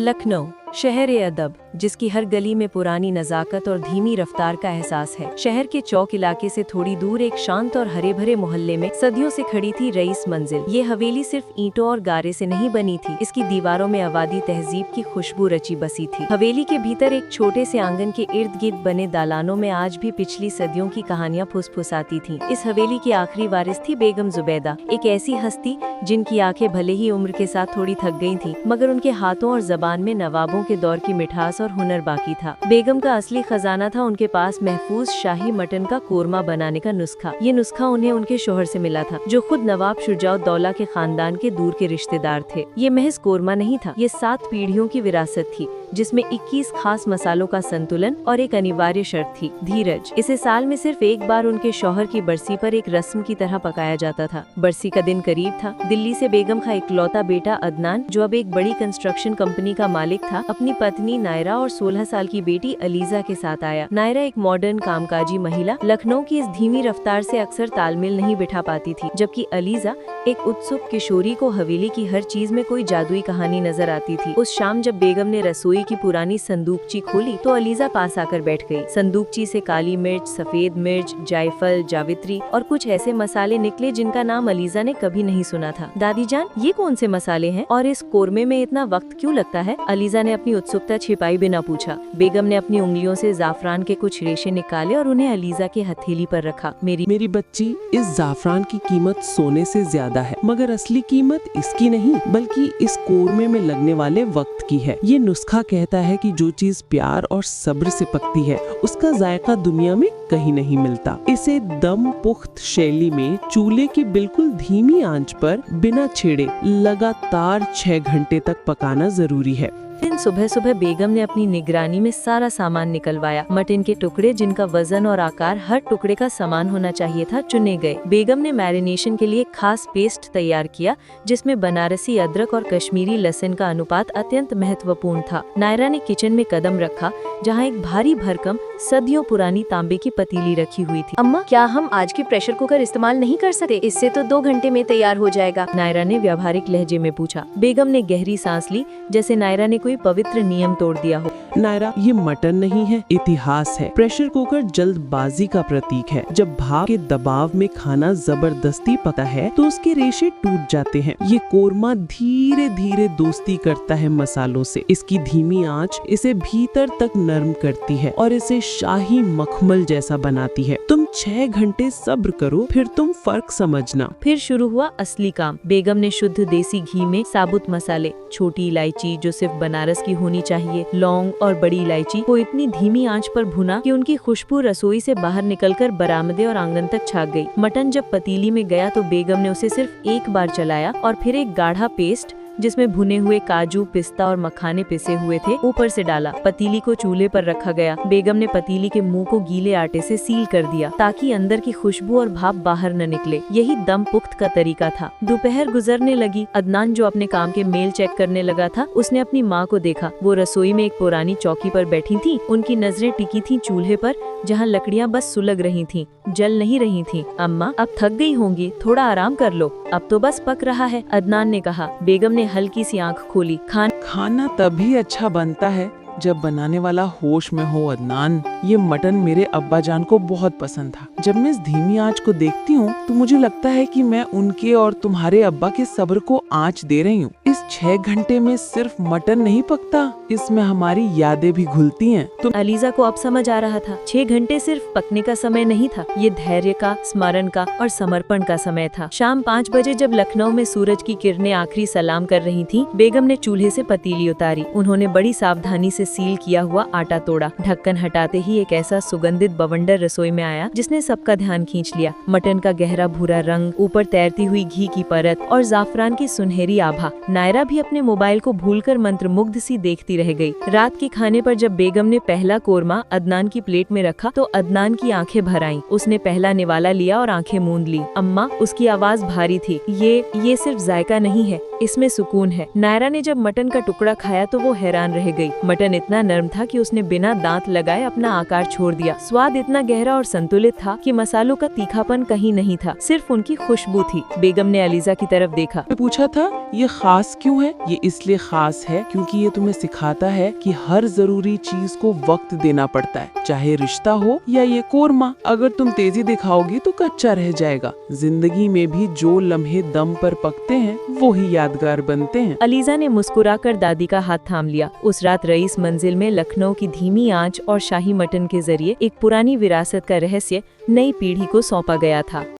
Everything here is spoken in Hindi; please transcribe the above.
लखनऊ शहर-ए-अदब, जिसकी हर गली में पुरानी नज़ाकत और धीमी रफ्तार का एहसास है। शहर के चौक इलाके से थोड़ी दूर एक शांत और हरे भरे मोहल्ले में सदियों से खड़ी थी रईस मंजिल। ये हवेली सिर्फ ईंटों और गारे से नहीं बनी थी, इसकी दीवारों में आबादी तहजीब की खुशबू रची बसी थी। हवेली के भीतर एक छोटे से आंगन के इर्द गिर्द बने दालानों में आज भी पिछली सदियों की कहानियाँ फुसफुसाती थी। इस हवेली की आखिरी वारिस थी बेगम जुबैदा, एक ऐसी हस्ती जिनकी आंखें भले ही उम्र के साथ थोड़ी थक गई थी, मगर उनके हाथों और जबान में नवाबों के दौर की मिठास और हुनर बाकी था। बेगम का असली खजाना था उनके पास महफूज शाही मटन का कोरमा बनाने का नुस्खा। ये नुस्खा उन्हें उनके शोहर से मिला था, जो खुद नवाब शुजाउद्दौला के खानदान के दूर के रिश्तेदार थे। ये महज कोरमा नहीं था, ये 7 पीढ़ियों की विरासत थी, जिसमें 21 खास मसालों का संतुलन और एक अनिवार्य शर्त थी, धीरज। इसे साल में सिर्फ एक बार उनके शौहर की बरसी पर एक रस्म की तरह पकाया जाता था। बरसी का दिन करीब था। दिल्ली से बेगम का इकलौता बेटा अदनान, जो अब एक बड़ी कंस्ट्रक्शन कंपनी का मालिक था, अपनी पत्नी नायरा और 16 साल की बेटी अलीजा के साथ आया। नायरा एक मॉडर्न कामकाजी महिला, लखनऊ की इस धीमी रफ्तार से अक्सर तालमेल नहीं बिठा पाती थी, जबकि अलीजा एक उत्सुक किशोरी को हवेली की हर चीज में कोई जादुई कहानी नजर आती थी। उस शाम जब बेगम ने रसोई की पुरानी संदूकची खोली तो अलीजा पास आकर बैठ गई। संदूकची से काली मिर्च, सफेद मिर्च, जायफल, जावित्री और कुछ ऐसे मसाले निकले जिनका नाम अलीजा ने कभी नहीं सुना था। दादी जान, ये कौन से मसाले हैं और इस कोरमे में इतना वक्त क्यों लगता है? अलीजा ने अपनी उत्सुकता छिपाई बिना पूछा। बेगम ने अपनी उंगलियों से जाफरान के कुछ रेशे निकाले और उन्हें अलीजा के हथेली पर रखा। मेरी बच्ची, इस जाफरान की कीमत सोने से ज्यादा है, मगर असली कीमत इसकी नहीं बल्कि इस कोरमे में लगने वाले वक्त की है। ये नुस्खा कहता है कि जो चीज प्यार और सब्र से पकती है, उसका जायका दुनिया में कहीं नहीं मिलता। इसे दम पुख्त शैली में चूल्हे की बिल्कुल धीमी आंच पर बिना छेड़े लगातार 6 घंटे तक पकाना जरूरी है। दिन सुबह सुबह बेगम ने अपनी निगरानी में सारा सामान निकलवाया। मटन के टुकड़े, जिनका वजन और आकार हर टुकड़े का समान होना चाहिए था, चुने गए। बेगम ने मैरिनेशन के लिए खास पेस्ट तैयार किया, जिसमें बनारसी अदरक और कश्मीरी लहसुन का अनुपात अत्यंत महत्वपूर्ण था। नायरा ने किचन में कदम रखा, जहाँ एक भारी भरकम सदियों पुरानी तांबे की पतीली रखी हुई थी। अम्मा, क्या हम आज की प्रेशर कुकर इस्तेमाल नहीं कर सकते? इससे तो 2 घंटे में तैयार हो जाएगा। नायरा ने व्यावहारिक लहजे में पूछा। बेगम ने गहरी सांस ली, जैसे नायरा ने कोई पवित्र नियम तोड़ दिया हो। नायरा, ये मटन नहीं है, इतिहास है। प्रेशर कुकर जल्दबाजी का प्रतीक है। जब भाप के दबाव में खाना जबरदस्ती पकता है तो उसके रेशे टूट जाते हैं। ये कोरमा धीरे धीरे दोस्ती करता है मसालों से। इसकी धीमी आंच इसे भीतर तक नरम करती है और इसे शाही मखमल जैसा बनाती है। तुम 6 घंटे सब्र करो, फिर तुम फर्क समझना। फिर शुरू हुआ असली काम। बेगम ने शुद्ध देसी घी में साबुत मसाले, छोटी इलायची जो सिर्फ बनारस की होनी चाहिए, लौंग और बड़ी इलायची को इतनी धीमी आंच पर भुना कि उनकी खुशबू रसोई से बाहर निकलकर बरामदे और आंगन तक छा गई। मटन जब पतीली में गया तो बेगम ने उसे सिर्फ एक बार चलाया और फिर एक गाढ़ा पेस्ट, जिसमें भुने हुए काजू, पिस्ता और मखाने पिसे हुए थे, ऊपर से डाला। पतीली को चूल्हे पर रखा गया। बेगम ने पतीली के मुंह को गीले आटे से सील कर दिया, ताकि अंदर की खुशबू और भाप बाहर न निकले। यही दम पुख्त का तरीका था। दोपहर गुजरने लगी। अदनान, जो अपने काम के मेल चेक करने लगा था, उसने अपनी माँ को देखा। वो रसोई में एक पुरानी चौकी पर बैठी थी। उनकी नजरें टिकी थी चूल्हे पर, जहाँ लकड़ियाँ बस सुलग रही थीं, जल नहीं रही थीं। अम्मा, अब थक गई होंगी, थोड़ा आराम कर लो, अब तो बस पक रहा है, अदनान ने कहा। बेगम ने हल्की सी आंख खोली। खाना तभी अच्छा बनता है जब बनाने वाला होश में हो। अदनान, ये मटन मेरे अब्बा जान को बहुत पसंद था। जब मैं इस धीमी आंच को देखती हूँ तो मुझे लगता है कि मैं उनके और तुम्हारे अब्बा के सब्र को आंच दे रही हूँ। इस 6 घंटे में सिर्फ मटन नहीं पकता, इसमें हमारी यादें भी घुलती हैं। तो अलीजा को अब समझ आ रहा था, 6 घंटे सिर्फ पकने का समय नहीं था, ये धैर्य का, स्मरण का और समर्पण का समय था। शाम 5 बजे जब लखनऊ में सूरज की किरणें आखिरी सलाम कर रही थीं, बेगम ने चूल्हे से पतीली उतारी। उन्होंने बड़ी सावधानी से सील किया हुआ आटा तोड़ा। ढक्कन हटाते ही एक ऐसा सुगंधित बवंडर रसोई में आया जिसने सबका ध्यान खींच लिया। मटन का गहरा भूरा रंग, ऊपर तैरती हुई घी की परत और जाफरान की सुनहरी आभा। नायरा भी अपने मोबाइल को भूलकर मंत्रमुग्ध सी देखती रह गई। रात के खाने पर जब बेगम ने पहला कोरमा अदनान की प्लेट में रखा तो अदनान की आंखें भर आईं। उसने पहला निवाला लिया और आंखें मूंद ली। अम्मा, उसकी आवाज भारी थी। ये सिर्फ जायका नहीं है, इसमें सुकून है। नायरा ने जब मटन का टुकड़ा खाया तो वो हैरान रह गई। मटन इतना नरम था कि उसने बिना दांत लगाए अपना आकार छोड़ दिया। स्वाद इतना गहरा और संतुलित था कि मसालों का तीखापन कहीं नहीं था, सिर्फ उनकी खुशबू थी। बेगम ने अलीजा की तरफ देखा। पूछा था, ये खास खास क्यों है? ये इसलिए खास है क्योंकि ये तुम्हें सिखाता है कि हर जरूरी चीज को वक्त देना पड़ता है, चाहे रिश्ता हो या ये कोरमा। अगर तुम तेजी दिखाओगी तो कच्चा रह जाएगा। जिंदगी में भी जो लम्हे दम पर पकते हैं वो ही यादगार बनते हैं। अलीजा ने मुस्कुराकर दादी का हाथ थाम लिया। उस रात रईस मंजिल में लखनऊ की धीमी आंच और शाही मटन के जरिए एक पुरानी विरासत का रहस्य नई पीढ़ी को सौंपा गया था।